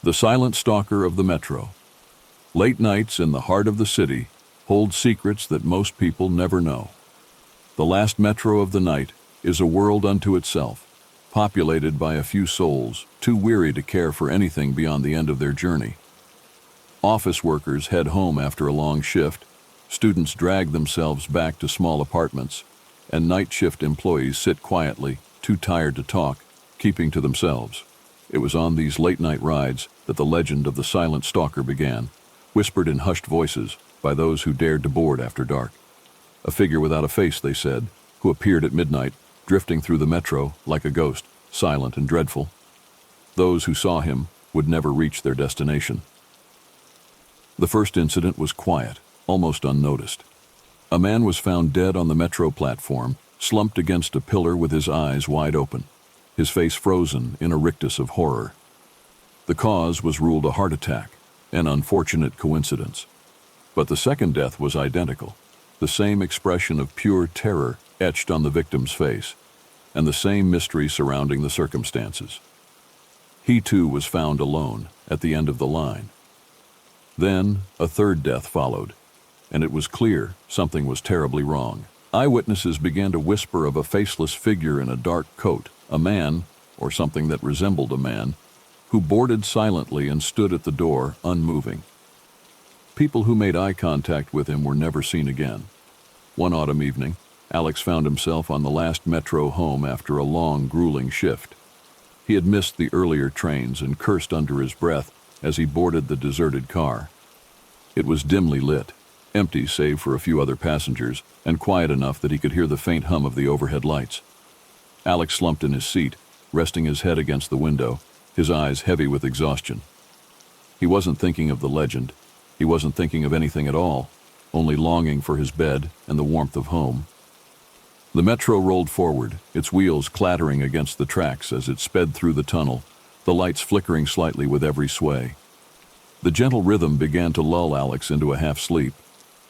The silent stalker of the metro. Late nights in the heart of the city hold secrets that most people never know. The last metro of the night is a world unto itself, populated by a few souls too weary to care for anything beyond the end of their journey. Office workers head home after a long shift, students drag themselves back to small apartments, and night shift employees sit quietly, too tired to talk, keeping to themselves. It was on these late-night rides that the legend of the silent stalker began, whispered in hushed voices by those who dared to board after dark. A figure without a face, they said, who appeared at midnight, drifting through the metro like a ghost, silent and dreadful. Those who saw him would never reach their destination. The first incident was quiet, almost unnoticed. A man was found dead on the metro platform, slumped against a pillar with his eyes wide open, his face frozen in a rictus of horror. The cause was ruled a heart attack, an unfortunate coincidence. But the second death was identical, the same expression of pure terror etched on the victim's face, and the same mystery surrounding the circumstances. He too was found alone at the end of the line. Then a third death followed, and it was clear something was terribly wrong. Eyewitnesses began to whisper of a faceless figure in a dark coat, a man, or something that resembled a man, who boarded silently and stood at the door, unmoving. People who made eye contact with him were never seen again. One autumn evening, Alex found himself on the last metro home after a long, grueling shift. He had missed the earlier trains and cursed under his breath as he boarded the deserted car. It was dimly lit, empty save for a few other passengers, and quiet enough that he could hear the faint hum of the overhead lights. Alex slumped in his seat, resting his head against the window, his eyes heavy with exhaustion. He wasn't thinking of the legend. He wasn't thinking of anything at all, only longing for his bed and the warmth of home. The metro rolled forward, its wheels clattering against the tracks as it sped through the tunnel, the lights flickering slightly with every sway. The gentle rhythm began to lull Alex into a half-sleep,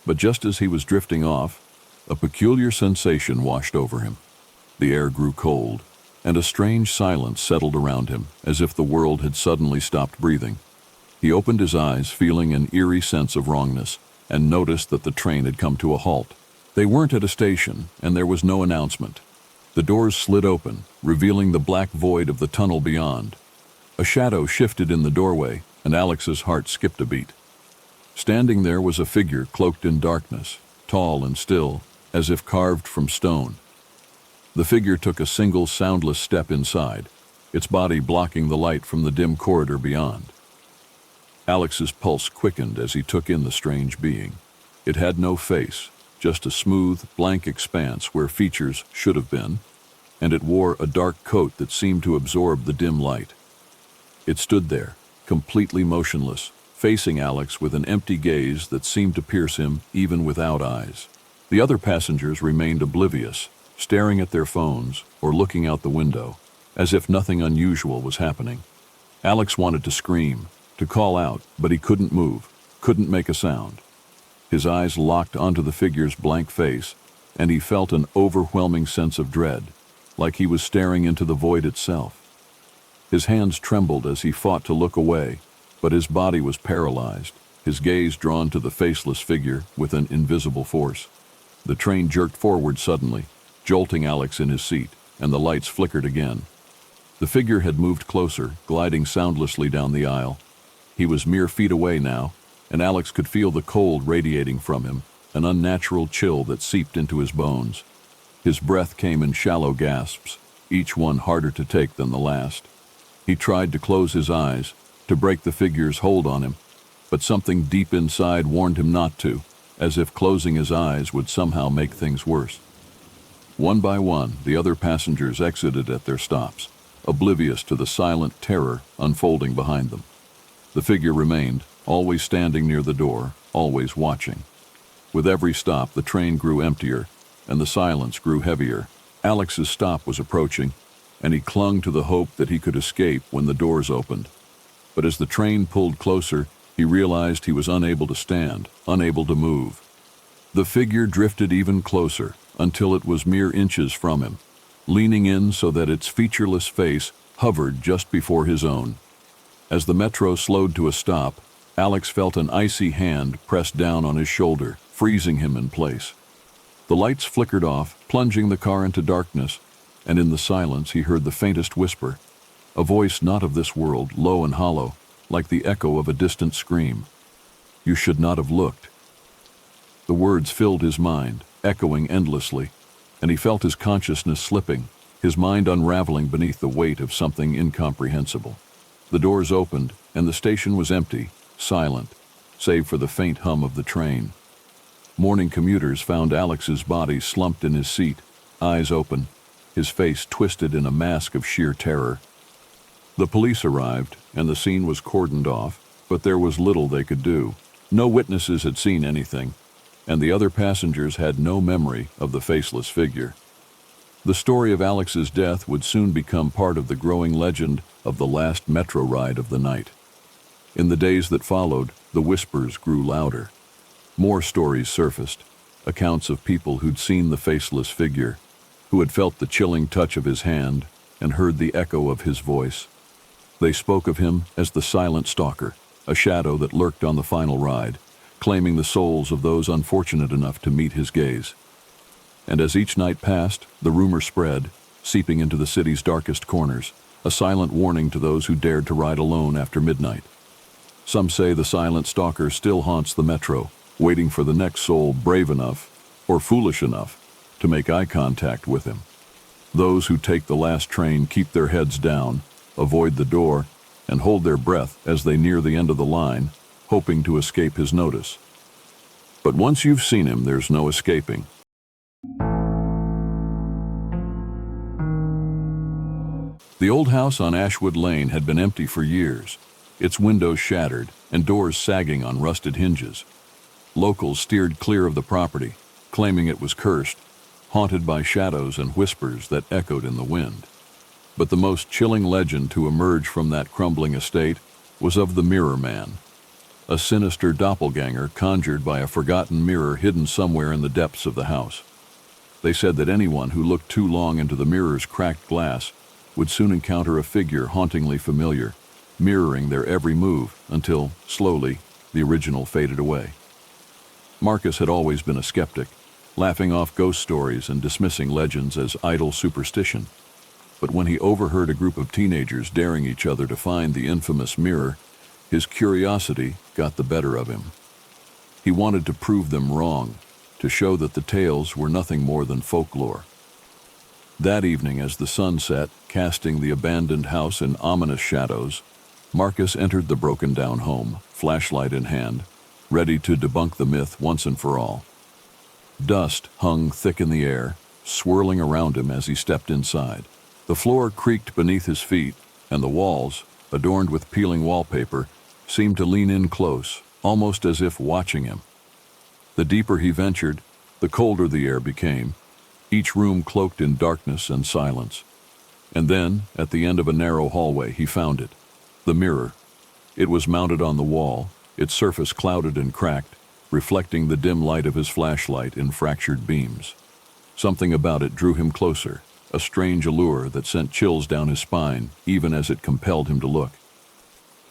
but just as he was drifting off, a peculiar sensation washed over him. The air grew cold, and a strange silence settled around him, as if the world had suddenly stopped breathing. He opened his eyes, feeling an eerie sense of wrongness, and noticed that the train had come to a halt. They weren't at a station, and there was no announcement. The doors slid open, revealing the black void of the tunnel beyond. A shadow shifted in the doorway, and Alex's heart skipped a beat. Standing there was a figure cloaked in darkness, tall and still, as if carved from stone. The figure took a single soundless step inside, its body blocking the light from the dim corridor beyond. Alex's pulse quickened as he took in the strange being. It had no face, just a smooth, blank expanse where features should have been, and it wore a dark coat that seemed to absorb the dim light. It stood there, completely motionless, facing Alex with an empty gaze that seemed to pierce him even without eyes. The other passengers remained oblivious, staring at their phones or looking out the window, as if nothing unusual was happening. Alex wanted to scream, to call out, but he couldn't move, couldn't make a sound. His eyes locked onto the figure's blank face, and he felt an overwhelming sense of dread, like he was staring into the void itself. His hands trembled as he fought to look away, but his body was paralyzed, his gaze drawn to the faceless figure with an invisible force. The train jerked forward suddenly, jolting Alex in his seat, and the lights flickered again. The figure had moved closer, gliding soundlessly down the aisle. He was mere feet away now, and Alex could feel the cold radiating from him, an unnatural chill that seeped into his bones. His breath came in shallow gasps, each one harder to take than the last. He tried to close his eyes, to break the figure's hold on him, but something deep inside warned him not to, as if closing his eyes would somehow make things worse. One by one, the other passengers exited at their stops, oblivious to the silent terror unfolding behind them. The figure remained, always standing near the door, always watching. With every stop, the train grew emptier, and the silence grew heavier. Alex's stop was approaching, and he clung to the hope that he could escape when the doors opened. But as the train pulled closer, he realized he was unable to stand, unable to move. The figure drifted even closer, until it was mere inches from him, leaning in so that its featureless face hovered just before his own. As the metro slowed to a stop, Alex felt an icy hand pressed down on his shoulder, freezing him in place. The lights flickered off, plunging the car into darkness, and in the silence he heard the faintest whisper, a voice not of this world, low and hollow, like the echo of a distant scream. "You should not have looked." The words filled his mind, echoing endlessly, and he felt his consciousness slipping, his mind unraveling beneath the weight of something incomprehensible. The doors opened, and the station was empty, silent, save for the faint hum of the train. Morning commuters found Alex's body slumped in his seat, eyes open, his face twisted in a mask of sheer terror. The police arrived, and the scene was cordoned off, but there was little they could do. No witnesses had seen anything, and the other passengers had no memory of the faceless figure. The story of Alex's death would soon become part of the growing legend of the last metro ride of the night. In the days that followed, the whispers grew louder. More stories surfaced, accounts of people who'd seen the faceless figure, who had felt the chilling touch of his hand and heard the echo of his voice. They spoke of him as the silent stalker, a shadow that lurked on the final ride, claiming the souls of those unfortunate enough to meet his gaze. And as each night passed, the rumor spread, seeping into the city's darkest corners, a silent warning to those who dared to ride alone after midnight. Some say the silent stalker still haunts the metro, waiting for the next soul brave enough, or foolish enough, to make eye contact with him. Those who take the last train keep their heads down, avoid the door, and hold their breath as they near the end of the line, hoping to escape his notice. But once you've seen him, there's no escaping. The old house on Ashwood Lane had been empty for years, its windows shattered and doors sagging on rusted hinges. Locals steered clear of the property, claiming it was cursed, haunted by shadows and whispers that echoed in the wind. But the most chilling legend to emerge from that crumbling estate was of the Mirror Man, a sinister doppelganger conjured by a forgotten mirror hidden somewhere in the depths of the house. They said that anyone who looked too long into the mirror's cracked glass would soon encounter a figure hauntingly familiar, mirroring their every move until, slowly, the original faded away. Marcus had always been a skeptic, laughing off ghost stories and dismissing legends as idle superstition. But when he overheard a group of teenagers daring each other to find the infamous mirror, his curiosity got the better of him. He wanted to prove them wrong, to show that the tales were nothing more than folklore. That evening, as the sun set, casting the abandoned house in ominous shadows, Marcus entered the broken-down home, flashlight in hand, ready to debunk the myth once and for all. Dust hung thick in the air, swirling around him as he stepped inside. The floor creaked beneath his feet, and the walls, adorned with peeling wallpaper, seemed to lean in close, almost as if watching him. The deeper he ventured, the colder the air became, each room cloaked in darkness and silence. And then, at the end of a narrow hallway, he found it, the mirror. It was mounted on the wall, its surface clouded and cracked, reflecting the dim light of his flashlight in fractured beams. Something about it drew him closer, a strange allure that sent chills down his spine, even as it compelled him to look.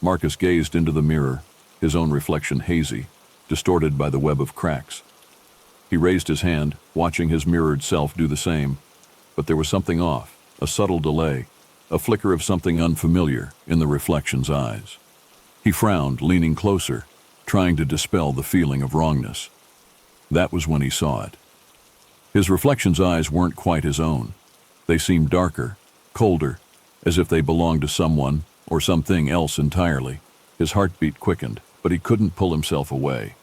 Marcus gazed into the mirror, his own reflection hazy, distorted by the web of cracks. He raised his hand, watching his mirrored self do the same, but there was something off, a subtle delay, a flicker of something unfamiliar in the reflection's eyes. He frowned, leaning closer, trying to dispel the feeling of wrongness. That was when he saw it. His reflection's eyes weren't quite his own. They seemed darker, colder, as if they belonged to someone or something else entirely. His heartbeat quickened, but he couldn't pull himself away.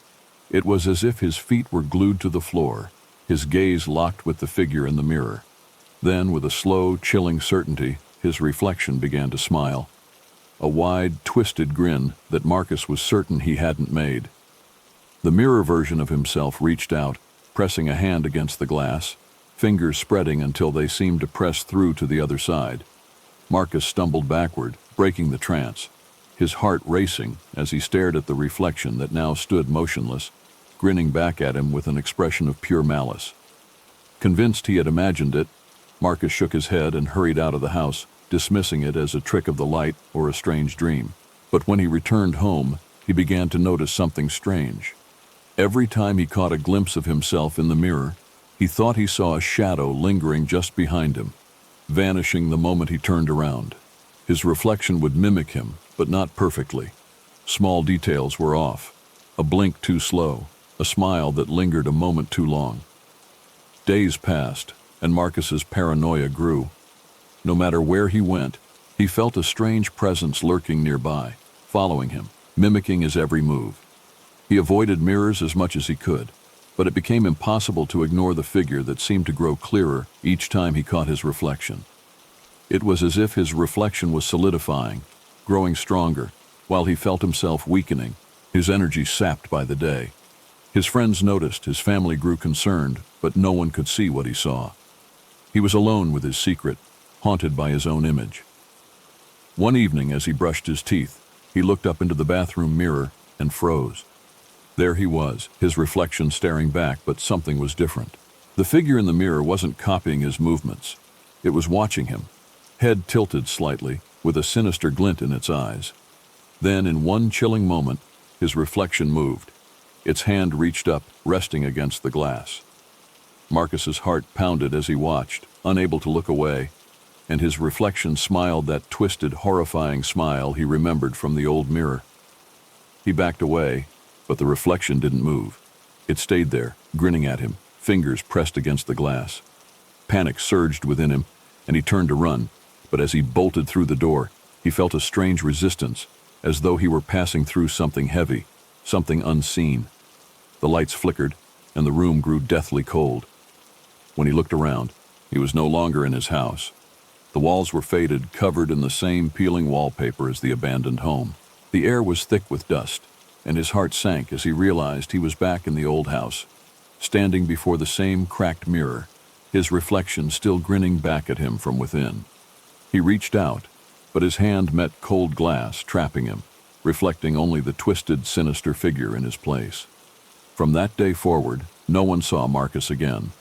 It was as if his feet were glued to the floor, his gaze locked with the figure in the mirror. Then, with a slow, chilling certainty, his reflection began to smile. A wide, twisted grin that Marcus was certain he hadn't made. The mirror version of himself reached out, pressing a hand against the glass, fingers spreading until they seemed to press through to the other side. Marcus stumbled backward, breaking the trance, his heart racing as he stared at the reflection that now stood motionless, grinning back at him with an expression of pure malice. Convinced he had imagined it, Marcus shook his head and hurried out of the house, dismissing it as a trick of the light or a strange dream. But when he returned home, he began to notice something strange. Every time he caught a glimpse of himself in the mirror, he thought he saw a shadow lingering just behind him, vanishing the moment he turned around. His reflection would mimic him, but not perfectly. Small details were off. A blink too slow, a smile that lingered a moment too long. Days passed, and Marcus's paranoia grew. No matter where he went, he felt a strange presence lurking nearby, following him, mimicking his every move. He avoided mirrors as much as he could, but it became impossible to ignore the figure that seemed to grow clearer each time he caught his reflection. It was as if his reflection was solidifying, growing stronger, while he felt himself weakening, his energy sapped by the day. His friends noticed, his family grew concerned, but no one could see what he saw. He was alone with his secret, haunted by his own image. One evening, as he brushed his teeth, he looked up into the bathroom mirror and froze. There he was, his reflection staring back, but something was different. The figure in the mirror wasn't copying his movements. It was watching him, head tilted slightly, with a sinister glint in its eyes. Then, in one chilling moment, his reflection moved. Its hand reached up, resting against the glass. Marcus's heart pounded as he watched, unable to look away, and his reflection smiled that twisted, horrifying smile he remembered from the old mirror. He backed away, but the reflection didn't move. It stayed there, grinning at him, fingers pressed against the glass. Panic surged within him, and he turned to run, but as he bolted through the door, he felt a strange resistance, as though he were passing through something heavy, something unseen. The lights flickered, and the room grew deathly cold. When he looked around, he was no longer in his house. The walls were faded, covered in the same peeling wallpaper as the abandoned home. The air was thick with dust, and his heart sank as he realized he was back in the old house, standing before the same cracked mirror, his reflection still grinning back at him from within. He reached out, but his hand met cold glass, trapping him, reflecting only the twisted, sinister figure in his place. From that day forward, no one saw Marcus again.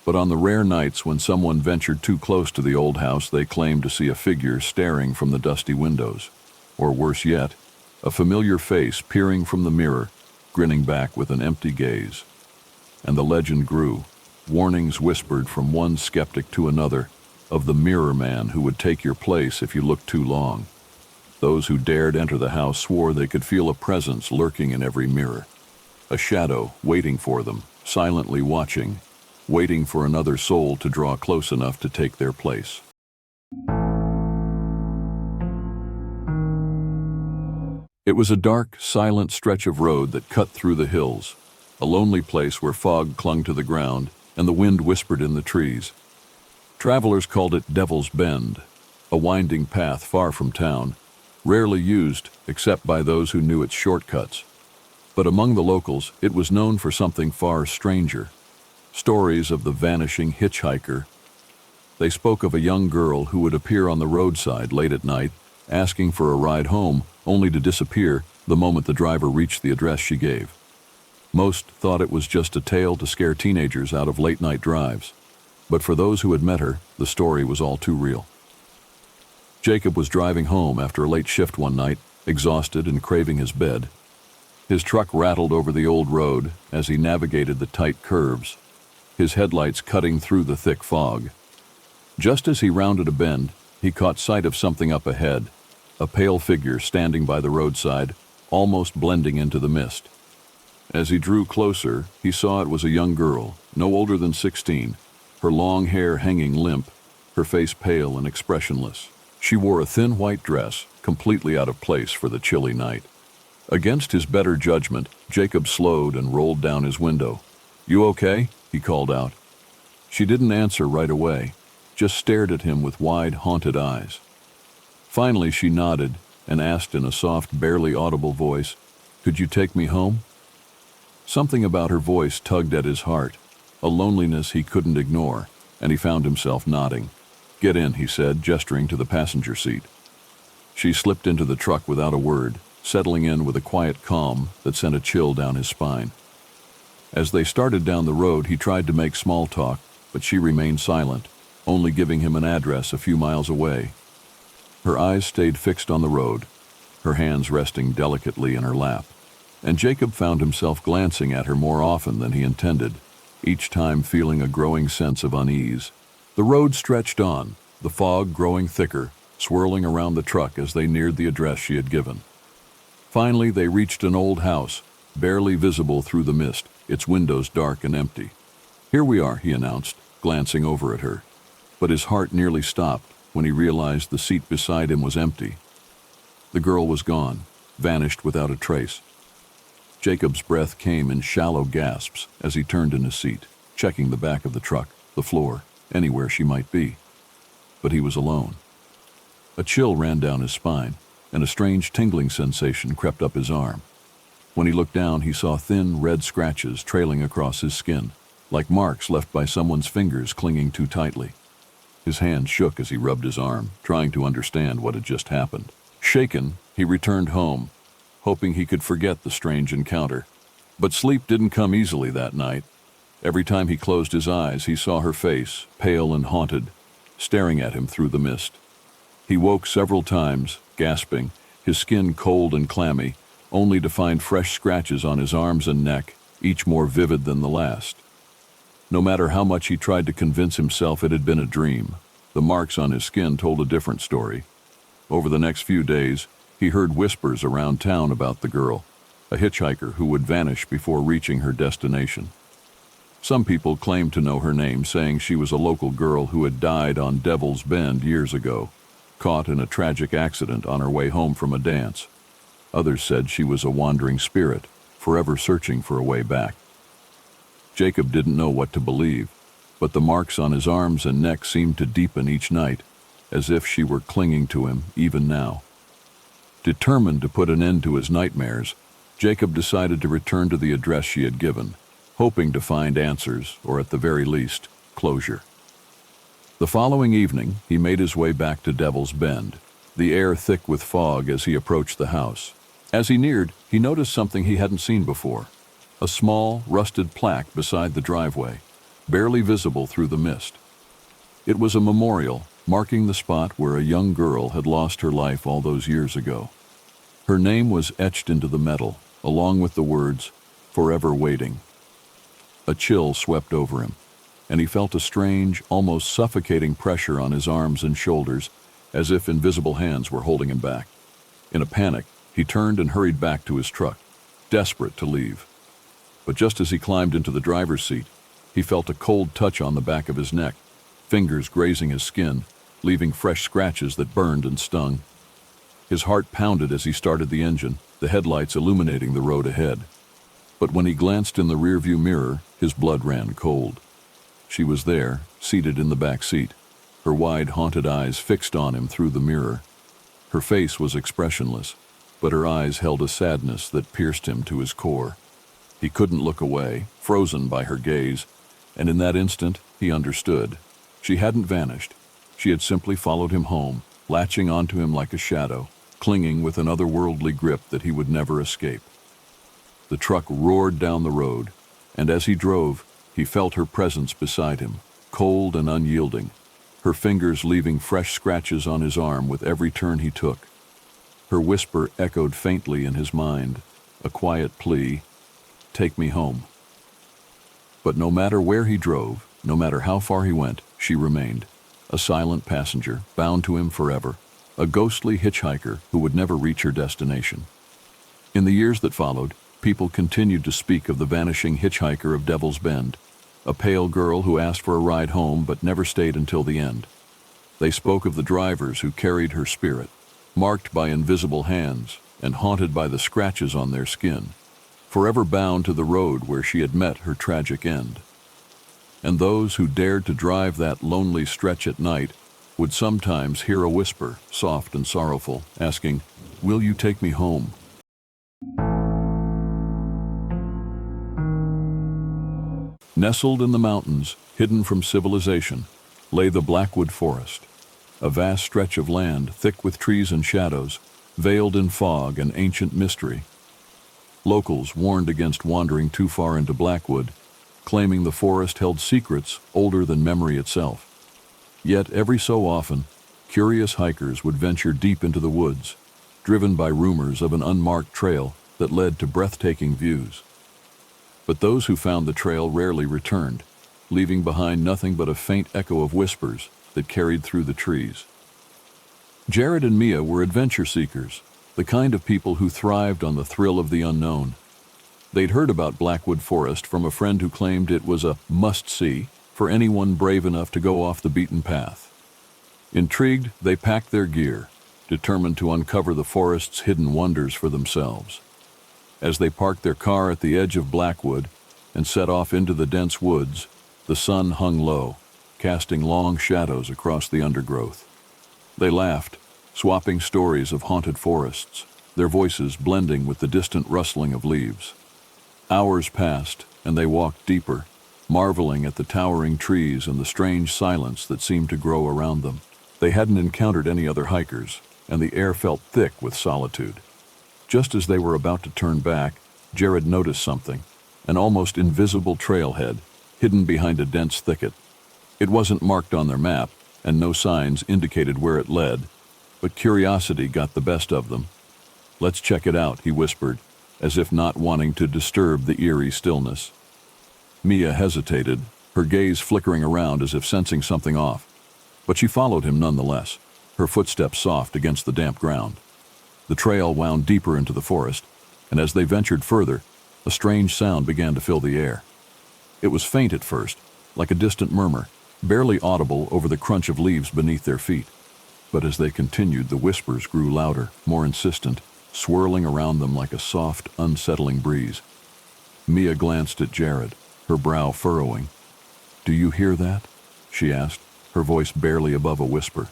But on the rare nights when someone ventured too close to the old house, they claimed to see a figure staring from the dusty windows. Or worse yet, a familiar face peering from the mirror, grinning back with an empty gaze. And the legend grew. Warnings whispered from one skeptic to another of the mirror man who would take your place if you looked too long. Those who dared enter the house swore they could feel a presence lurking in every mirror. A shadow waiting for them, silently watching, waiting for another soul to draw close enough to take their place. It was a dark, silent stretch of road that cut through the hills, a lonely place where fog clung to the ground and the wind whispered in the trees. Travelers called it Devil's Bend, a winding path far from town, rarely used except by those who knew its shortcuts. But among the locals, it was known for something far stranger. Stories of the vanishing hitchhiker. They spoke of a young girl who would appear on the roadside late at night, asking for a ride home, only to disappear the moment the driver reached the address she gave. Most thought it was just a tale to scare teenagers out of late-night drives. But for those who had met her, the story was all too real. Jacob was driving home after a late shift one night, exhausted and craving his bed. His truck rattled over the old road as he navigated the tight curves, his headlights cutting through the thick fog. Just as he rounded a bend, he caught sight of something up ahead, a pale figure standing by the roadside, almost blending into the mist. As he drew closer, he saw it was a young girl, no older than 16, her long hair hanging limp, her face pale and expressionless. She wore a thin white dress, completely out of place for the chilly night. Against his better judgment, Jacob slowed and rolled down his window. "You okay?" he called out. She didn't answer right away, just stared at him with wide, haunted eyes. Finally, she nodded and asked in a soft, barely audible voice, "Could you take me home?" Something about her voice tugged at his heart, a loneliness he couldn't ignore, and he found himself nodding. "Get in," he said, gesturing to the passenger seat. She slipped into the truck without a word, settling in with a quiet calm that sent a chill down his spine. As they started down the road, he tried to make small talk, but she remained silent, only giving him an address a few miles away. Her eyes stayed fixed on the road, her hands resting delicately in her lap, and Jacob found himself glancing at her more often than he intended, each time feeling a growing sense of unease. The road stretched on, the fog growing thicker, swirling around the truck as they neared the address she had given. Finally, they reached an old house, barely visible through the mist, its windows dark and empty. "Here we are," he announced, glancing over at her. But his heart nearly stopped when he realized the seat beside him was empty. The girl was gone, vanished without a trace. Jacob's breath came in shallow gasps as he turned in his seat, checking the back of the truck, the floor, anywhere she might be. But he was alone. A chill ran down his spine, and a strange tingling sensation crept up his arm. When he looked down, he saw thin, red scratches trailing across his skin, like marks left by someone's fingers clinging too tightly. His hand shook as he rubbed his arm, trying to understand what had just happened. Shaken, he returned home, hoping he could forget the strange encounter. But sleep didn't come easily that night. Every time he closed his eyes, he saw her face, pale and haunted, staring at him through the mist. He woke several times, gasping, his skin cold and clammy, only to find fresh scratches on his arms and neck, each more vivid than the last. No matter how much he tried to convince himself it had been a dream, the marks on his skin told a different story. Over the next few days, he heard whispers around town about the girl, a hitchhiker who would vanish before reaching her destination. Some people claimed to know her name, saying she was a local girl who had died on Devil's Bend years ago, caught in a tragic accident on her way home from a dance. Others said she was a wandering spirit, forever searching for a way back. Jacob didn't know what to believe, but the marks on his arms and neck seemed to deepen each night, as if she were clinging to him even now. Determined to put an end to his nightmares, Jacob decided to return to the address she had given, hoping to find answers, or at the very least, closure. The following evening, he made his way back to Devil's Bend, the air thick with fog as he approached the house. As he neared, he noticed something he hadn't seen before: a small, rusted plaque beside the driveway, barely visible through the mist. It was a memorial marking the spot where a young girl had lost her life all those years ago. Her name was etched into the metal, along with the words, "Forever Waiting." A chill swept over him, and he felt a strange, almost suffocating pressure on his arms and shoulders, as if invisible hands were holding him back. In a panic, he turned and hurried back to his truck, desperate to leave. But just as he climbed into the driver's seat, he felt a cold touch on the back of his neck, fingers grazing his skin, leaving fresh scratches that burned and stung. His heart pounded as he started the engine, the headlights illuminating the road ahead. But when he glanced in the rearview mirror, his blood ran cold. She was there, seated in the back seat, her wide, haunted eyes fixed on him through the mirror. Her face was expressionless, but her eyes held a sadness that pierced him to his core. He couldn't look away, frozen by her gaze, and in that instant, he understood. She hadn't vanished. She had simply followed him home, latching onto him like a shadow, clinging with an otherworldly grip that he would never escape. The truck roared down the road, and as he drove, he felt her presence beside him, cold and unyielding, her fingers leaving fresh scratches on his arm with every turn he took. Her whisper echoed faintly in his mind, a quiet plea, "Take me home." But no matter where he drove, no matter how far he went, she remained, a silent passenger, bound to him forever, a ghostly hitchhiker who would never reach her destination. In the years that followed, people continued to speak of the vanishing hitchhiker of Devil's Bend, a pale girl who asked for a ride home but never stayed until the end. They spoke of the drivers who carried her spirit, marked by invisible hands and haunted by the scratches on their skin, forever bound to the road where she had met her tragic end. And those who dared to drive that lonely stretch at night would sometimes hear a whisper, soft and sorrowful, asking, "Will you take me home?" Nestled in the mountains, hidden from civilization, lay the Blackwood Forest, a vast stretch of land thick with trees and shadows, veiled in fog and ancient mystery. Locals warned against wandering too far into Blackwood, claiming the forest held secrets older than memory itself. Yet every so often, curious hikers would venture deep into the woods, driven by rumors of an unmarked trail that led to breathtaking views. But those who found the trail rarely returned, leaving behind nothing but a faint echo of whispers that carried through the trees. Jared and Mia were adventure seekers, the kind of people who thrived on the thrill of the unknown. They'd heard about Blackwood Forest from a friend who claimed it was a must-see for anyone brave enough to go off the beaten path. Intrigued, they packed their gear, determined to uncover the forest's hidden wonders for themselves. As they parked their car at the edge of Blackwood and set off into the dense woods, the sun hung low, casting long shadows across the undergrowth. They laughed, swapping stories of haunted forests, their voices blending with the distant rustling of leaves. Hours passed, and they walked deeper, marveling at the towering trees and the strange silence that seemed to grow around them. They hadn't encountered any other hikers, and the air felt thick with solitude. Just as they were about to turn back, Jared noticed something, an almost invisible trailhead, hidden behind a dense thicket. It wasn't marked on their map, and no signs indicated where it led, but curiosity got the best of them. "Let's check it out," he whispered, as if not wanting to disturb the eerie stillness. Mia hesitated, her gaze flickering around as if sensing something off, but she followed him nonetheless, her footsteps soft against the damp ground. The trail wound deeper into the forest, and as they ventured further, a strange sound began to fill the air. It was faint at first, like a distant murmur, barely audible over the crunch of leaves beneath their feet. But as they continued, the whispers grew louder, more insistent, swirling around them like a soft, unsettling breeze. Mia glanced at Jared, her brow furrowing. "Do you hear that?" she asked, her voice barely above a whisper.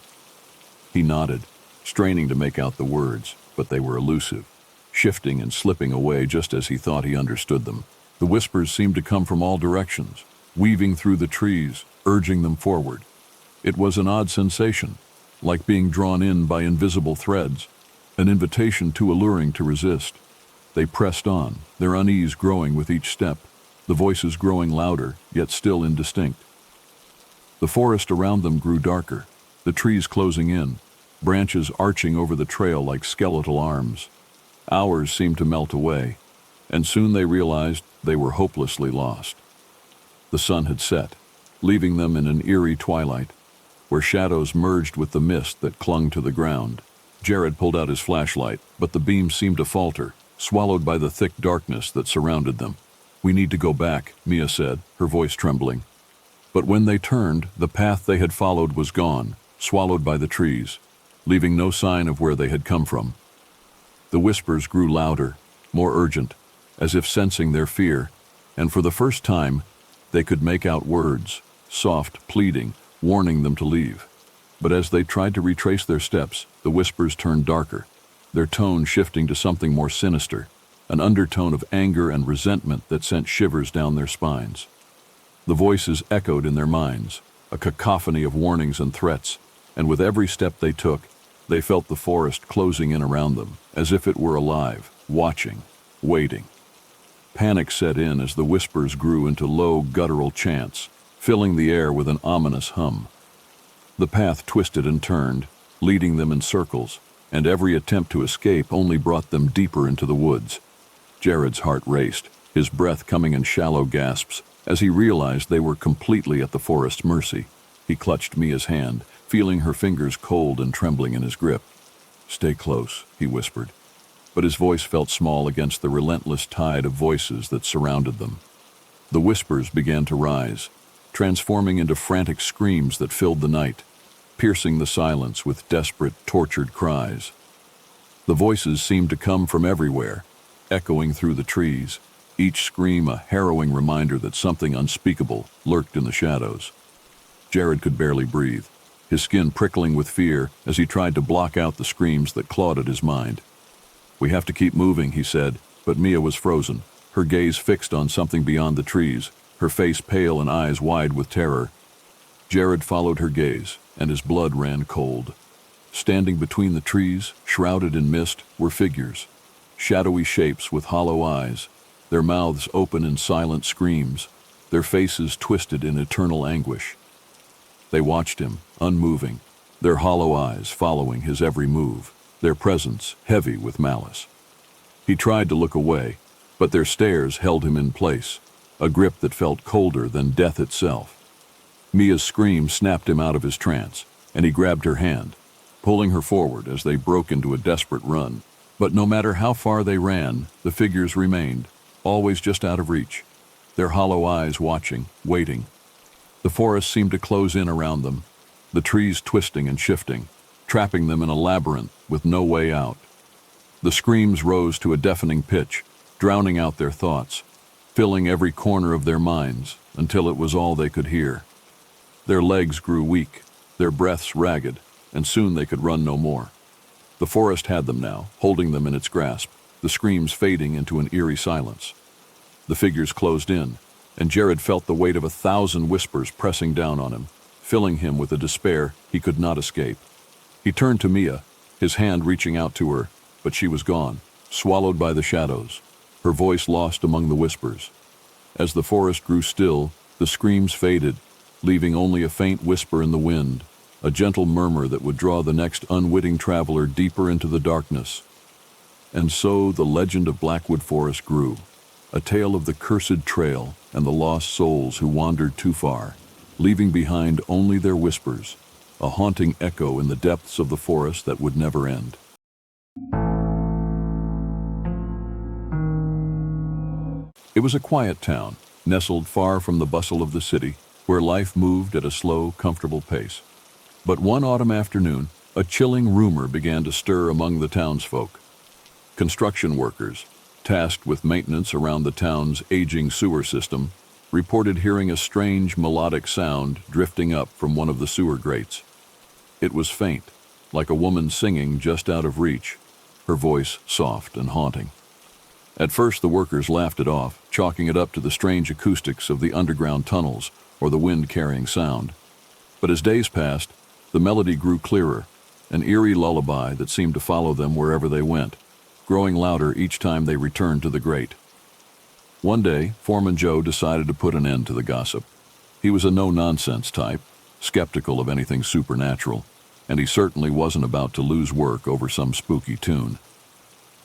He nodded, straining to make out the words, but they were elusive, shifting and slipping away just as he thought he understood them. The whispers seemed to come from all directions, weaving through the trees, urging them forward. It was an odd sensation, like being drawn in by invisible threads, an invitation too alluring to resist. They pressed on, their unease growing with each step, the voices growing louder, yet still indistinct. The forest around them grew darker, the trees closing in, branches arching over the trail like skeletal arms. Hours seemed to melt away, and soon they realized they were hopelessly lost. The sun had set, leaving them in an eerie twilight, where shadows merged with the mist that clung to the ground. Jared pulled out his flashlight, but the beam seemed to falter, swallowed by the thick darkness that surrounded them. "We need to go back," Mia said, her voice trembling. But when they turned, the path they had followed was gone, swallowed by the trees, leaving no sign of where they had come from. The whispers grew louder, more urgent, as if sensing their fear, and for the first time, they could make out words, soft, pleading, warning them to leave. But as they tried to retrace their steps, the whispers turned darker, their tone shifting to something more sinister, an undertone of anger and resentment that sent shivers down their spines. The voices echoed in their minds, a cacophony of warnings and threats, and with every step they took, they felt the forest closing in around them, as if it were alive, watching, waiting. Panic set in as the whispers grew into low, guttural chants, filling the air with an ominous hum. The path twisted and turned, leading them in circles, and every attempt to escape only brought them deeper into the woods. Jared's heart raced, his breath coming in shallow gasps, as he realized they were completely at the forest's mercy. He clutched Mia's hand, feeling her fingers cold and trembling in his grip. "Stay close," he whispered, but his voice felt small against the relentless tide of voices that surrounded them. The whispers began to rise, transforming into frantic screams that filled the night, piercing the silence with desperate, tortured cries. The voices seemed to come from everywhere, echoing through the trees, each scream a harrowing reminder that something unspeakable lurked in the shadows. Jared could barely breathe, his skin prickling with fear as he tried to block out the screams that clawed at his mind. "We have to keep moving," he said, but Mia was frozen, her gaze fixed on something beyond the trees, her face pale and eyes wide with terror. Jared followed her gaze, and his blood ran cold. Standing between the trees, shrouded in mist, were figures, shadowy shapes with hollow eyes, their mouths open in silent screams, their faces twisted in eternal anguish. They watched him, unmoving, their hollow eyes following his every move. their presence heavy with malice. He tried to look away, but their stares held him in place, a grip that felt colder than death itself. Mia's scream snapped him out of his trance, and he grabbed her hand, pulling her forward as they broke into a desperate run. But no matter how far they ran, the figures remained, always just out of reach, their hollow eyes watching, waiting. The forest seemed to close in around them, the trees twisting and shifting, trapping them in a labyrinth with no way out. The screams rose to a deafening pitch, drowning out their thoughts, filling every corner of their minds until it was all they could hear. Their legs grew weak, their breaths ragged, and soon they could run no more. The forest had them now, holding them in its grasp, the screams fading into an eerie silence. The figures closed in, and Jared felt the weight of 1,000 whispers pressing down on him, filling him with a despair he could not escape. He turned to Mia, his hand reaching out to her, but she was gone, swallowed by the shadows, her voice lost among the whispers. As the forest grew still, the screams faded, leaving only a faint whisper in the wind, a gentle murmur that would draw the next unwitting traveler deeper into the darkness. And so the legend of Blackwood Forest grew, a tale of the cursed trail and the lost souls who wandered too far, leaving behind only their whispers, a haunting echo in the depths of the forest that would never end. It was a quiet town, nestled far from the bustle of the city, where life moved at a slow, comfortable pace. But one autumn afternoon, a chilling rumor began to stir among the townsfolk. Construction workers, tasked with maintenance around the town's aging sewer system, reported hearing a strange melodic sound drifting up from one of the sewer grates. It was faint, like a woman singing just out of reach, her voice soft and haunting. At first the workers laughed it off, chalking it up to the strange acoustics of the underground tunnels or the wind-carrying sound. But as days passed, the melody grew clearer, an eerie lullaby that seemed to follow them wherever they went, growing louder each time they returned to the grate. One day, Foreman Joe decided to put an end to the gossip. He was a no-nonsense type, skeptical of anything supernatural, and he certainly wasn't about to lose work over some spooky tune.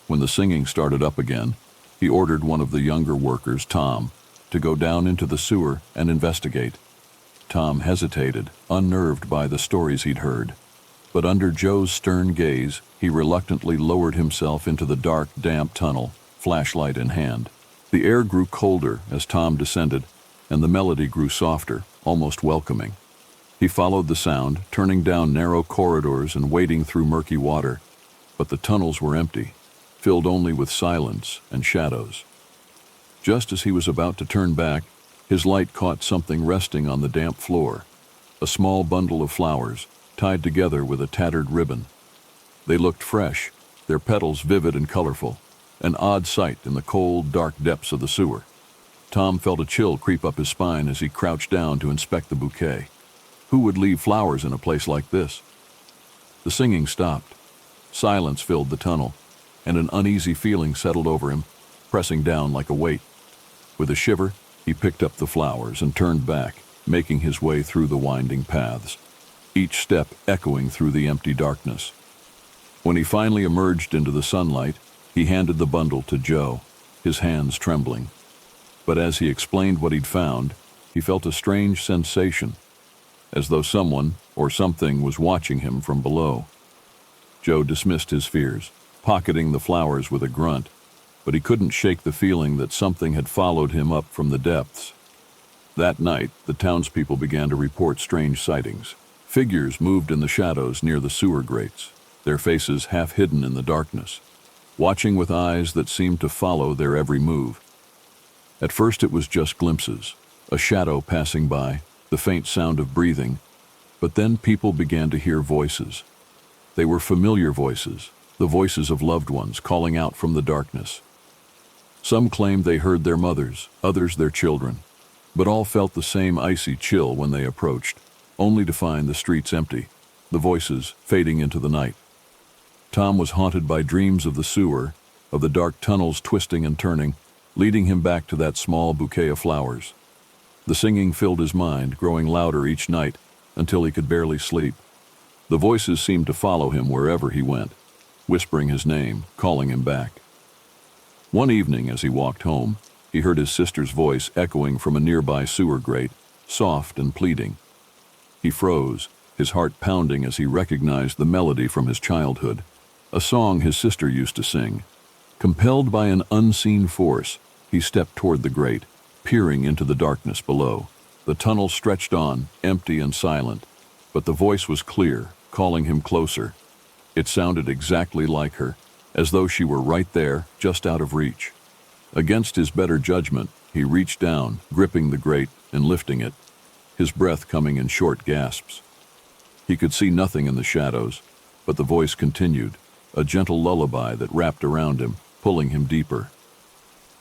When the singing started up again, he ordered one of the younger workers, Tom, to go down into the sewer and investigate. Tom hesitated, unnerved by the stories he'd heard. But under Joe's stern gaze, he reluctantly lowered himself into the dark, damp tunnel, flashlight in hand. The air grew colder as Tom descended, and the melody grew softer, almost welcoming. He followed the sound, turning down narrow corridors and wading through murky water. But the tunnels were empty, filled only with silence and shadows. Just as he was about to turn back, his light caught something resting on the damp floor, a small bundle of flowers, tied together with a tattered ribbon. They looked fresh, their petals vivid and colorful, an odd sight in the cold, dark depths of the sewer. Tom felt a chill creep up his spine as he crouched down to inspect the bouquet. Who would leave flowers in a place like this? The singing stopped. Silence filled the tunnel, and an uneasy feeling settled over him, pressing down like a weight. With a shiver, he picked up the flowers and turned back, making his way through the winding paths, each step echoing through the empty darkness. When he finally emerged into the sunlight, he handed the bundle to Joe, his hands trembling. But as he explained what he'd found, he felt a strange sensation, as though someone or something was watching him from below. Joe dismissed his fears, pocketing the flowers with a grunt, but he couldn't shake the feeling that something had followed him up from the depths. That night, the townspeople began to report strange sightings. Figures moved in the shadows near the sewer grates, their faces half hidden in the darkness, watching with eyes that seemed to follow their every move. At first it was just glimpses, a shadow passing by, the faint sound of breathing, but then people began to hear voices. They were familiar voices, the voices of loved ones calling out from the darkness. Some claimed they heard their mothers, others their children, but all felt the same icy chill when they approached, only to find the streets empty, the voices fading into the night. Tom was haunted by dreams of the sewer, of the dark tunnels twisting and turning, leading him back to that small bouquet of flowers. The singing filled his mind, growing louder each night, until he could barely sleep. The voices seemed to follow him wherever he went, whispering his name, calling him back. One evening, as he walked home, he heard his sister's voice echoing from a nearby sewer grate, soft and pleading. He froze, his heart pounding as he recognized the melody from his childhood, a song his sister used to sing. Compelled by an unseen force, he stepped toward the grate, peering into the darkness below. The tunnel stretched on, empty and silent, but the voice was clear, calling him closer. It sounded exactly like her, as though she were right there, just out of reach. Against his better judgment, he reached down, gripping the grate and lifting it, his breath coming in short gasps. He could see nothing in the shadows, but the voice continued, a gentle lullaby that wrapped around him, pulling him deeper.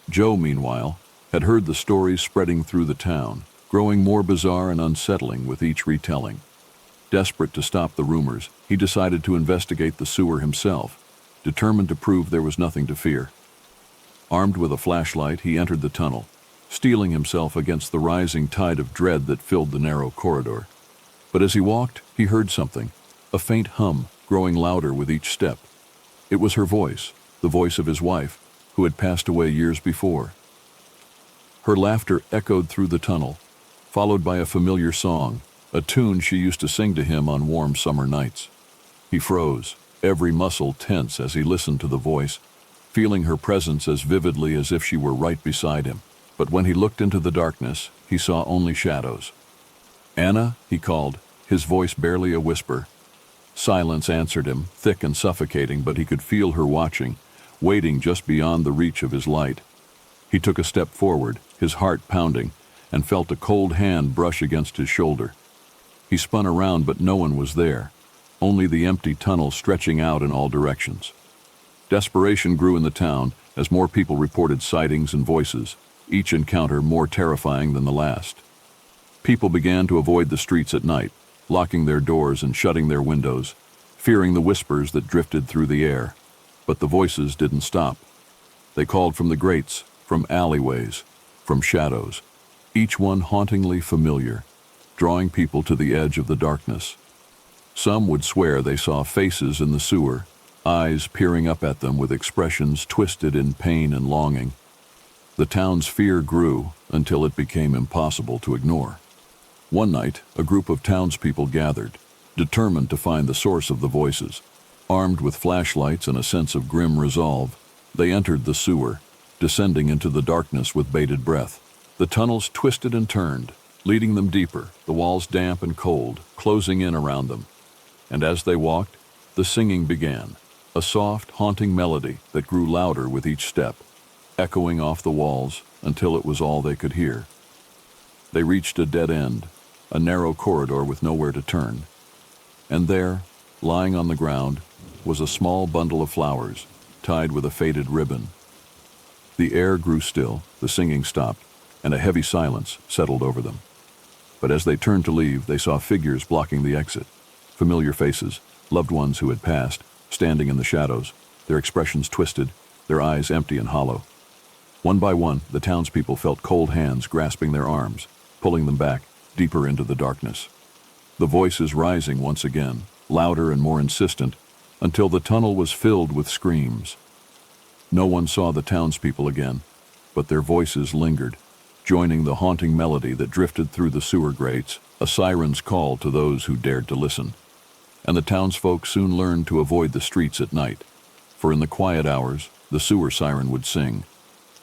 Joe, meanwhile, had heard the stories spreading through the town, growing more bizarre and unsettling with each retelling. Desperate to stop the rumors, he decided to investigate the sewer himself, determined to prove there was nothing to fear. Armed with a flashlight, he entered the tunnel, steeling himself against the rising tide of dread that filled the narrow corridor. But as he walked, he heard something, a faint hum, growing louder with each step. It was her voice, the voice of his wife, who had passed away years before. Her laughter echoed through the tunnel, followed by a familiar song, a tune she used to sing to him on warm summer nights. He froze, every muscle tense as he listened to the voice, feeling her presence as vividly as if she were right beside him. But when he looked into the darkness, he saw only shadows. "Anna," he called, his voice barely a whisper. Silence answered him, thick and suffocating, but he could feel her watching, waiting just beyond the reach of his light. He took a step forward, his heart pounding, and felt a cold hand brush against his shoulder. He spun around, but no one was there, only the empty tunnel stretching out in all directions. Desperation grew in the town as more people reported sightings and voices, each encounter more terrifying than the last. People began to avoid the streets at night, locking their doors and shutting their windows, fearing the whispers that drifted through the air. But the voices didn't stop. They called from the grates, from alleyways, from shadows, each one hauntingly familiar, drawing people to the edge of the darkness. Some would swear they saw faces in the sewer, eyes peering up at them with expressions twisted in pain and longing. The town's fear grew until it became impossible to ignore. One night, a group of townspeople gathered, determined to find the source of the voices. Armed with flashlights and a sense of grim resolve, they entered the sewer, descending into the darkness with bated breath. The tunnels twisted and turned, leading them deeper, the walls damp and cold, closing in around them. And as they walked, the singing began, a soft, haunting melody that grew louder with each step, echoing off the walls until it was all they could hear. They reached a dead end, a narrow corridor with nowhere to turn. And there, lying on the ground, was a small bundle of flowers, tied with a faded ribbon. The air grew still, the singing stopped, and a heavy silence settled over them. But as they turned to leave, they saw figures blocking the exit, familiar faces, loved ones who had passed, standing in the shadows, their expressions twisted, their eyes empty and hollow. One by one, the townspeople felt cold hands grasping their arms, pulling them back, deeper into the darkness. The voices rising once again, louder and more insistent, until the tunnel was filled with screams. No one saw the townspeople again, but their voices lingered, joining the haunting melody that drifted through the sewer grates, a siren's call to those who dared to listen. And the townsfolk soon learned to avoid the streets at night, for in the quiet hours, the sewer siren would sing,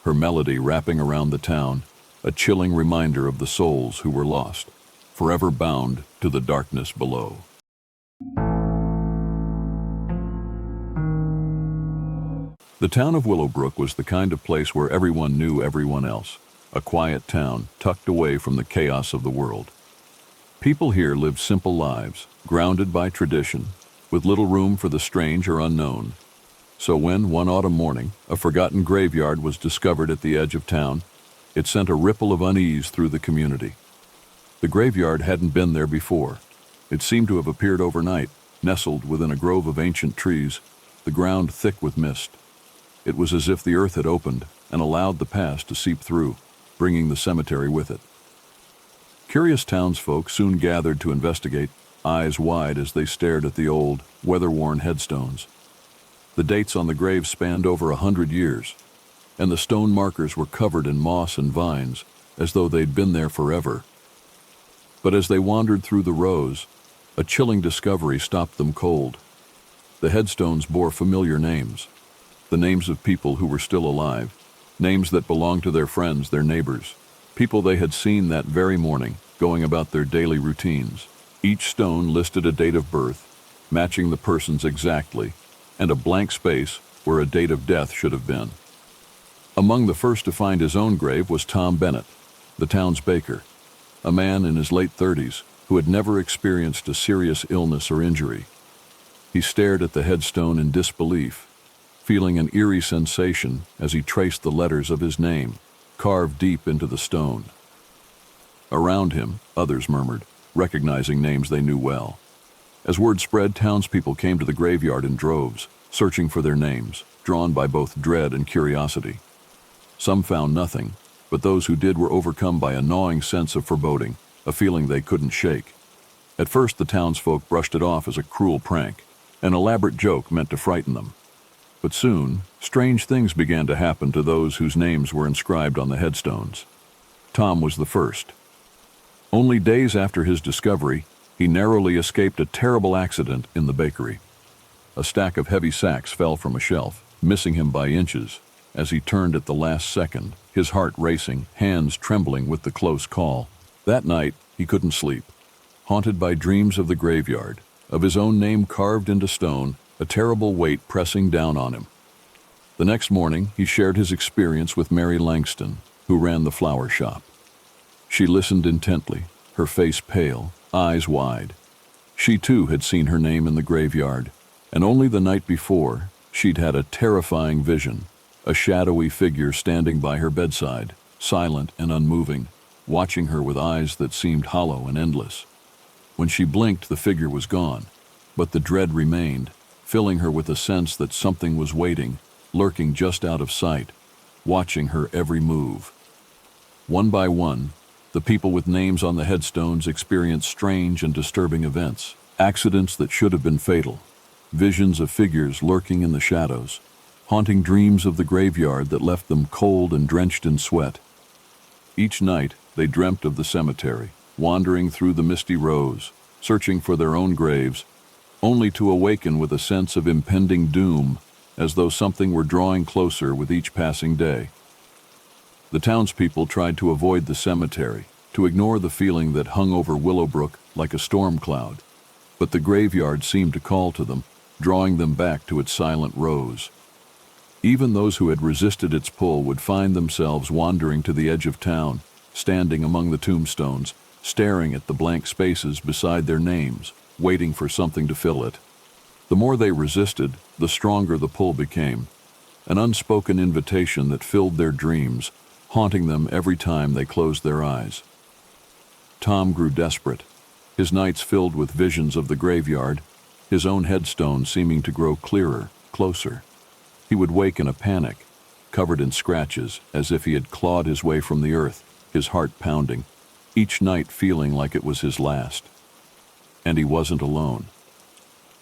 her melody wrapping around the town, a chilling reminder of the souls who were lost, forever bound to the darkness below. The town of Willowbrook was the kind of place where everyone knew everyone else, a quiet town tucked away from the chaos of the world. People here lived simple lives, grounded by tradition, with little room for the strange or unknown. So when, one autumn morning, a forgotten graveyard was discovered at the edge of town, it sent a ripple of unease through the community. The graveyard hadn't been there before. It seemed to have appeared overnight, nestled within a grove of ancient trees, the ground thick with mist. It was as if the earth had opened and allowed the past to seep through, bringing the cemetery with it. Curious townsfolk soon gathered to investigate, eyes wide as they stared at the old, weather-worn headstones. The dates on the grave spanned over 100 years, and the stone markers were covered in moss and vines, as though they'd been there forever. But as they wandered through the rows, a chilling discovery stopped them cold. The headstones bore familiar names, the names of people who were still alive, names that belonged to their friends, their neighbors, people they had seen that very morning, going about their daily routines. Each stone listed a date of birth, matching the person's exactly, and a blank space where a date of death should have been. Among the first to find his own grave was Tom Bennett, the town's baker, a man in his late 30s who had never experienced a serious illness or injury. He stared at the headstone in disbelief, feeling an eerie sensation as he traced the letters of his name, carved deep into the stone. Around him, others murmured, recognizing names they knew well. As word spread, townspeople came to the graveyard in droves, searching for their names, drawn by both dread and curiosity. Some found nothing, but those who did were overcome by a gnawing sense of foreboding, a feeling they couldn't shake. At first, the townsfolk brushed it off as a cruel prank, an elaborate joke meant to frighten them. But soon, strange things began to happen to those whose names were inscribed on the headstones. Tom was the first. Only days after his discovery, he narrowly escaped a terrible accident in the bakery. A stack of heavy sacks fell from a shelf, missing him by inches. As he turned at the last second, his heart racing, hands trembling with the close call. That night, he couldn't sleep. Haunted by dreams of the graveyard, of his own name carved into stone, a terrible weight pressing down on him. The next morning, he shared his experience with Mary Langston, who ran the flower shop. She listened intently, her face pale, eyes wide. She too had seen her name in the graveyard, and only the night before, she'd had a terrifying vision, a shadowy figure standing by her bedside, silent and unmoving, watching her with eyes that seemed hollow and endless. When she blinked, the figure was gone, but the dread remained, filling her with a sense that something was waiting, lurking just out of sight, watching her every move. One by one, the people with names on the headstones experienced strange and disturbing events, accidents that should have been fatal, visions of figures lurking in the shadows, haunting dreams of the graveyard that left them cold and drenched in sweat. Each night, they dreamt of the cemetery, wandering through the misty rows, searching for their own graves, only to awaken with a sense of impending doom, as though something were drawing closer with each passing day. The townspeople tried to avoid the cemetery, to ignore the feeling that hung over Willowbrook like a storm cloud, but the graveyard seemed to call to them, drawing them back to its silent rows. Even those who had resisted its pull would find themselves wandering to the edge of town, standing among the tombstones, staring at the blank spaces beside their names, waiting for something to fill it. The more they resisted, the stronger the pull became, an unspoken invitation that filled their dreams, haunting them every time they closed their eyes. Tom grew desperate, his nights filled with visions of the graveyard, his own headstone seeming to grow clearer, closer. He would wake in a panic, covered in scratches, as if he had clawed his way from the earth, his heart pounding, each night feeling like it was his last. And he wasn't alone.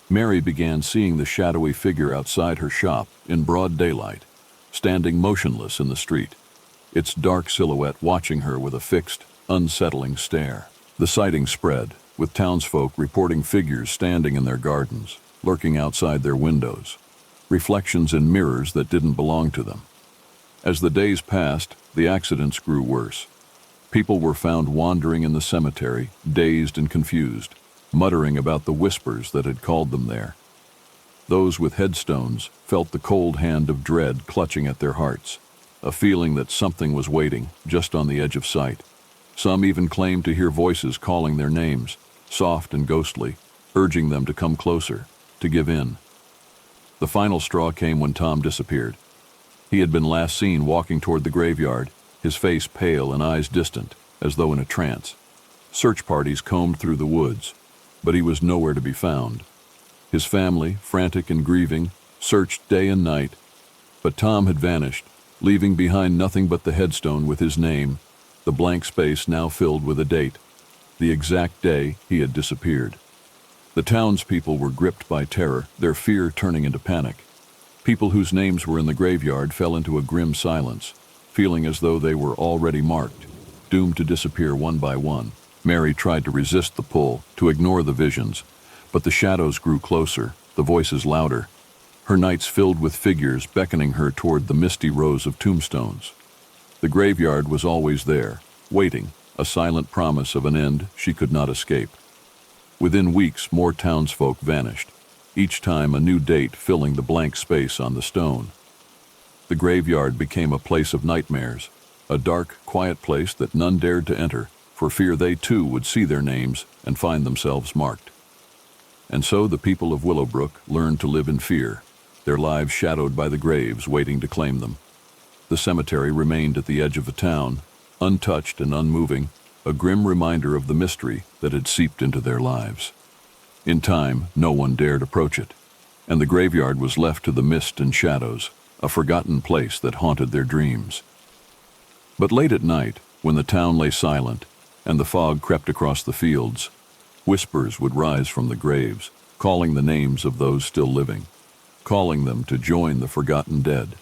Mary began seeing the shadowy figure outside her shop in broad daylight, standing motionless in the street, its dark silhouette watching her with a fixed, unsettling stare. The sighting spread, with townsfolk reporting figures standing in their gardens, lurking outside their windows, reflections in mirrors that didn't belong to them. As the days passed, the accidents grew worse. People were found wandering in the cemetery, dazed and confused, muttering about the whispers that had called them there. Those with headstones felt the cold hand of dread clutching at their hearts, a feeling that something was waiting just on the edge of sight. Some even claimed to hear voices calling their names, soft and ghostly, urging them to come closer, to give in. The final straw came when Tom disappeared. He had been last seen walking toward the graveyard, his face pale and eyes distant, as though in a trance. Search parties combed through the woods, but he was nowhere to be found. His family, frantic and grieving, searched day and night, but Tom had vanished, leaving behind nothing but the headstone with his name, the blank space now filled with a date, the exact day he had disappeared. The townspeople were gripped by terror, their fear turning into panic. People whose names were in the graveyard fell into a grim silence, feeling as though they were already marked, doomed to disappear one by one. Mary tried to resist the pull, to ignore the visions, but the shadows grew closer, the voices louder. Her nights filled with figures beckoning her toward the misty rows of tombstones. The graveyard was always there, waiting, a silent promise of an end she could not escape. Within weeks, more townsfolk vanished, each time a new date filling the blank space on the stone. The graveyard became a place of nightmares, a dark, quiet place that none dared to enter, for fear they too would see their names and find themselves marked. And so the people of Willowbrook learned to live in fear, their lives shadowed by the graves waiting to claim them. The cemetery remained at the edge of the town, untouched and unmoving, a grim reminder of the mystery that had seeped into their lives. In time, no one dared approach it, and the graveyard was left to the mist and shadows, a forgotten place that haunted their dreams. But late at night, when the town lay silent and the fog crept across the fields, whispers would rise from the graves, calling the names of those still living, calling them to join the forgotten dead,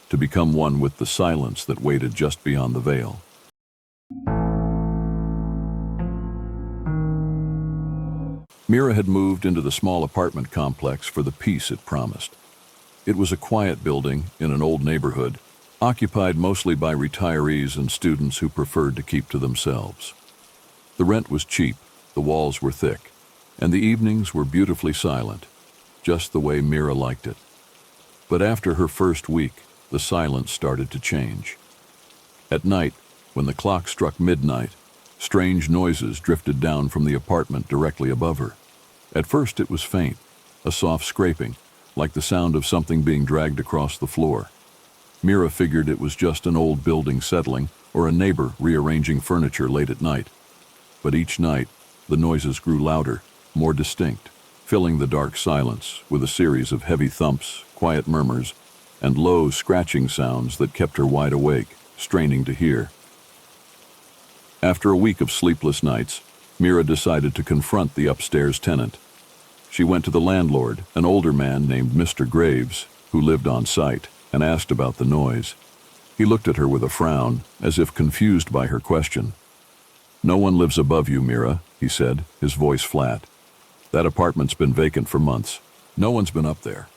to become one with the silence that waited just beyond the veil. Mira had moved into the small apartment complex for the peace it promised. It was a quiet building in an old neighborhood, occupied mostly by retirees and students who preferred to keep to themselves. The rent was cheap, the walls were thick, and the evenings were beautifully silent, just the way Mira liked it. But after her first week, the silence started to change. At night, when the clock struck midnight, strange noises drifted down from the apartment directly above her. At first it was faint, a soft scraping, like the sound of something being dragged across the floor. Mira figured it was just an old building settling or a neighbor rearranging furniture late at night. But each night, the noises grew louder, more distinct, filling the dark silence with a series of heavy thumps, quiet murmurs, and low scratching sounds that kept her wide awake, straining to hear. After a week of sleepless nights, Mira decided to confront the upstairs tenant. She went to the landlord, an older man named Mr. Graves, who lived on site, and asked about the noise. He looked at her with a frown, as if confused by her question. "No one lives above you, Mira," he said, his voice flat. "That apartment's been vacant for months. No one's been up there."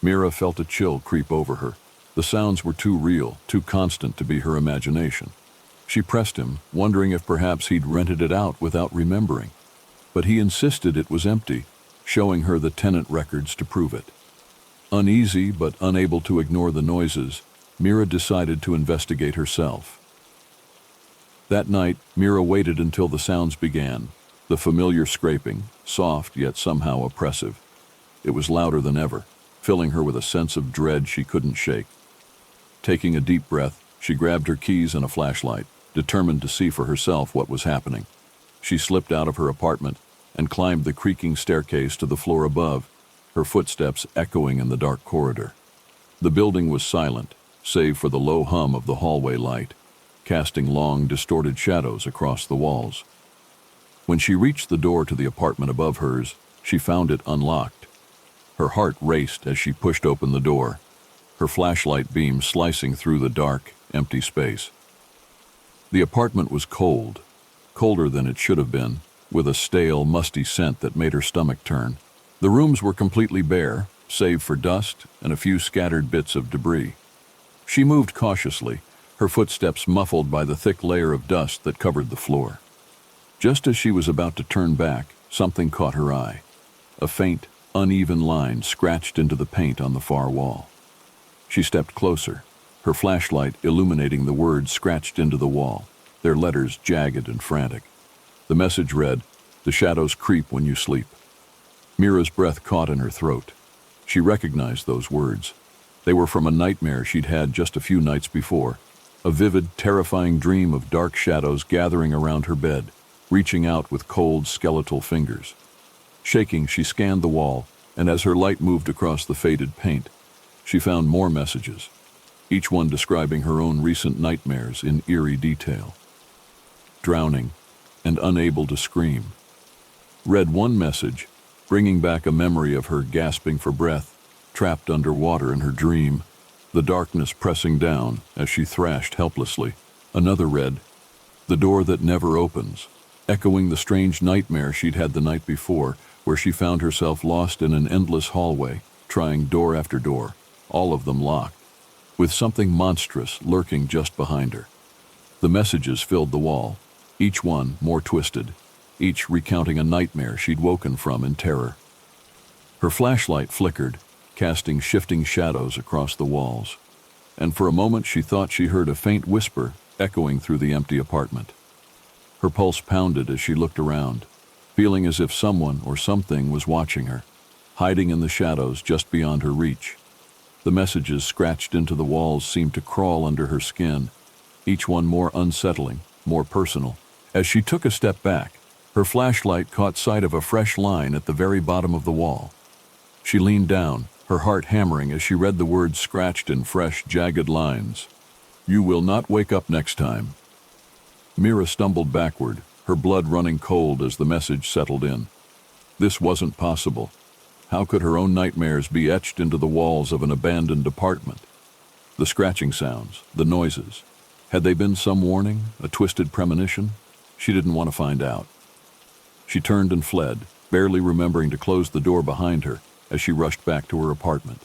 Mira felt a chill creep over her. The sounds were too real, too constant to be her imagination. She pressed him, wondering if perhaps he'd rented it out without remembering. But he insisted it was empty, showing her the tenant records to prove it. Uneasy but unable to ignore the noises, Mira decided to investigate herself. That night, Mira waited until the sounds began, the familiar scraping, soft yet somehow oppressive. It was louder than ever, filling her with a sense of dread she couldn't shake. Taking a deep breath, she grabbed her keys and a flashlight, determined to see for herself what was happening. She slipped out of her apartment and climbed the creaking staircase to the floor above, her footsteps echoing in the dark corridor. The building was silent, save for the low hum of the hallway light, casting long, distorted shadows across the walls. When she reached the door to the apartment above hers, she found it unlocked. Her heart raced as she pushed open the door, her flashlight beam slicing through the dark, empty space. The apartment was cold, colder than it should have been, with a stale, musty scent that made her stomach turn. The rooms were completely bare, save for dust and a few scattered bits of debris. She moved cautiously, her footsteps muffled by the thick layer of dust that covered the floor. Just as she was about to turn back, something caught her eye. A faint, uneven line scratched into the paint on the far wall. She stepped closer, her flashlight illuminating the words scratched into the wall, their letters jagged and frantic. The message read, "The shadows creep when you sleep." Mira's breath caught in her throat. She recognized those words. They were from a nightmare she'd had just a few nights before, a vivid, terrifying dream of dark shadows gathering around her bed, reaching out with cold, skeletal fingers. Shaking, she scanned the wall, and as her light moved across the faded paint, she found more messages, each one describing her own recent nightmares in eerie detail. Drowning and unable to scream. Read one message, bringing back a memory of her gasping for breath, trapped underwater in her dream, the darkness pressing down as she thrashed helplessly. Another read, "The door that never opens," echoing the strange nightmare she'd had the night before, where she found herself lost in an endless hallway, trying door after door, all of them locked, with something monstrous lurking just behind her. The messages filled the wall, each one more twisted, each recounting a nightmare she'd woken from in terror. Her flashlight flickered, casting shifting shadows across the walls, and for a moment she thought she heard a faint whisper echoing through the empty apartment. Her pulse pounded as she looked around, feeling as if someone or something was watching her, hiding in the shadows just beyond her reach. The messages scratched into the walls seemed to crawl under her skin, each one more unsettling, more personal. As she took a step back, her flashlight caught sight of a fresh line at the very bottom of the wall. She leaned down, her heart hammering as she read the words scratched in fresh, jagged lines. "You will not wake up next time." Mira stumbled backward, her blood running cold as the message settled in. This wasn't possible. How could her own nightmares be etched into the walls of an abandoned apartment? The scratching sounds, the noises. Had they been some warning, a twisted premonition? She didn't want to find out. She turned and fled, barely remembering to close the door behind her as she rushed back to her apartment.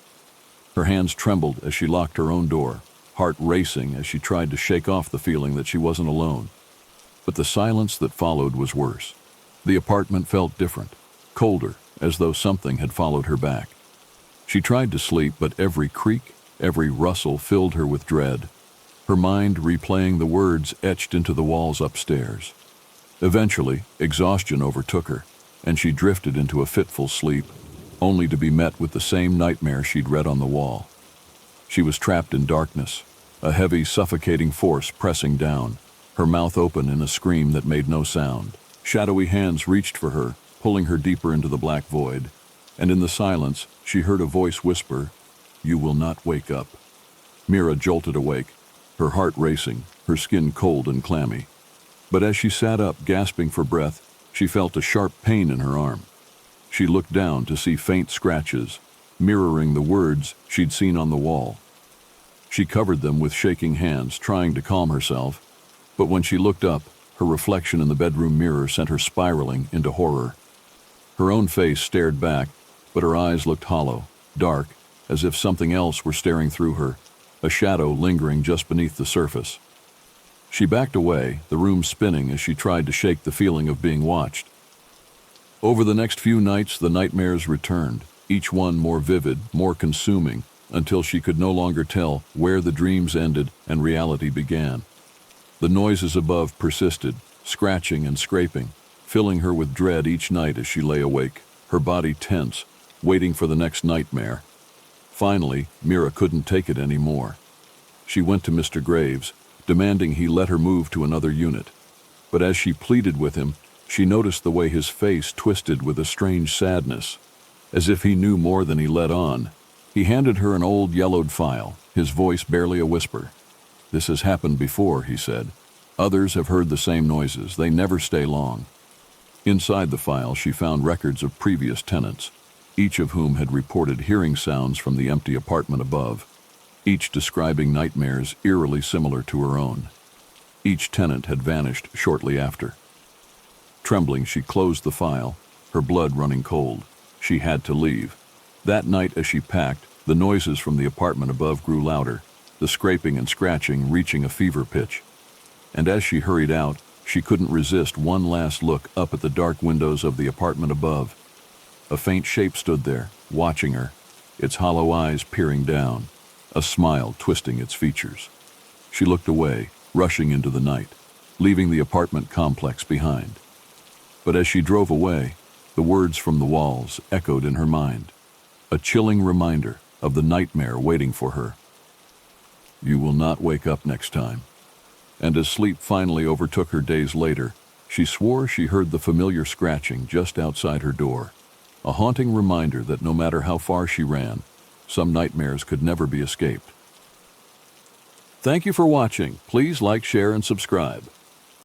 Her hands trembled as she locked her own door, heart racing as she tried to shake off the feeling that she wasn't alone. But the silence that followed was worse. The apartment felt different, colder, as though something had followed her back. She tried to sleep, but every creak, every rustle filled her with dread, her mind replaying the words etched into the walls upstairs. Eventually, exhaustion overtook her, and she drifted into a fitful sleep, only to be met with the same nightmare she'd read on the wall. She was trapped in darkness, a heavy, suffocating force pressing down, her mouth open in a scream that made no sound. Shadowy hands reached for her, pulling her deeper into the black void, and in the silence, she heard a voice whisper, "You will not wake up." Mira jolted awake, her heart racing, her skin cold and clammy. But as she sat up, gasping for breath, she felt a sharp pain in her arm. She looked down to see faint scratches, mirroring the words she'd seen on the wall. She covered them with shaking hands, trying to calm herself, but when she looked up, her reflection in the bedroom mirror sent her spiraling into horror. Her own face stared back, but her eyes looked hollow, dark, as if something else were staring through her, a shadow lingering just beneath the surface. She backed away, the room spinning as she tried to shake the feeling of being watched. Over the next few nights, the nightmares returned, each one more vivid, more consuming, until she could no longer tell where the dreams ended and reality began. The noises above persisted, scratching and scraping, filling her with dread each night as she lay awake, her body tense, waiting for the next nightmare. Finally, Mira couldn't take it anymore. She went to Mr. Graves, demanding he let her move to another unit. But as she pleaded with him, she noticed the way his face twisted with a strange sadness, as if he knew more than he let on. He handed her an old yellowed file, his voice barely a whisper. "This has happened before," he said. "Others have heard the same noises. They never stay long." Inside the file, she found records of previous tenants, each of whom had reported hearing sounds from the empty apartment above, each describing nightmares eerily similar to her own. Each tenant had vanished shortly after. Trembling, she closed the file, her blood running cold. She had to leave. That night as she packed, the noises from the apartment above grew louder, the scraping and scratching reaching a fever pitch. And as she hurried out, she couldn't resist one last look up at the dark windows of the apartment above. A faint shape stood there, watching her, its hollow eyes peering down, a smile twisting its features. She looked away, rushing into the night, leaving the apartment complex behind. But as she drove away, the words from the walls echoed in her mind, a chilling reminder of the nightmare waiting for her. "You will not wake up next time." And as sleep finally overtook her days later, she swore she heard the familiar scratching just outside her door, a haunting reminder that no matter how far she ran, some nightmares could never be escaped. Thank you for watching. Please like, share, and subscribe.